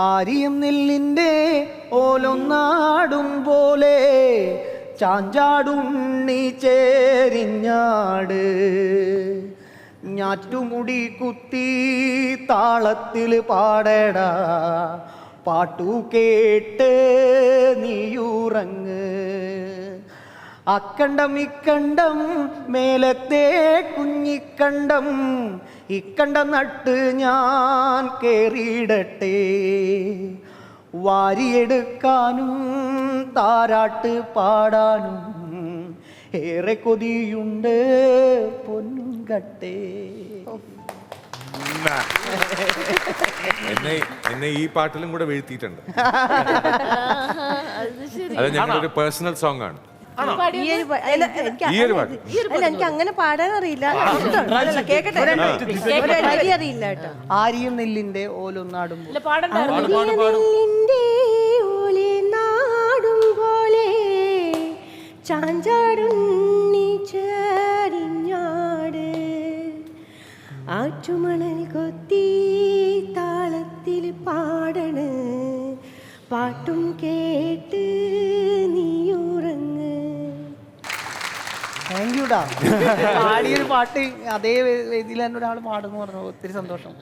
ആരിയും നെല്ലിൻ്റെ ഓലൊന്നാടും പോലെ ചാഞ്ചാടുണ്ണി ചേരിഞ്ഞാട് ഞാറ്റുമുടി കുത്തി താളത്തിൽ പാടടാ പാട്ടു കേട്ട് നീയുറങ്ങ് അക്കണ്ടം ഇക്കണ്ടം മേലത്തെ കുഞ്ഞിക്കണ്ടം ഇക്കണ്ടം നട്ട് ഞാൻ കേറിയിടട്ടെ വാരിയെടുക്കാനും താരാട്ട് പാടാനും ഏറെ കൊതിയുണ്ട് പൊന്നും കട്ടേ. എന്നെ ഈ പാട്ടിലും കൂടെ വീഴ്ത്തിയിട്ടുണ്ട്. അത് ഞങ്ങളുടെ ഒരു പേഴ്സണൽ സോങ് ആണ്. എനിക്ക് അങ്ങനെ പാടാൻ അറിയില്ല, കേക്കട്ടെ. അറിയില്ല കേട്ടോ. ആരിയും നെല്ലിന്റെ ഓലൊന്നാടും നാടും പോലെ ചാഞ്ചാടുണ്ണി ചേരിഞ്ഞാട് ആറ്റുമണൽ കൊത്തി താളത്തിൽ പാടണ് പാട്ടും കേട്ട് നീയുറങ്ങ്. താങ്ക് യുടാ. പാടിയൊരു പാട്ട് അതേ വേദിയിൽ തന്നെ ഒരാൾ പാടുന്നു പറഞ്ഞു. ഒത്തിരി സന്തോഷം.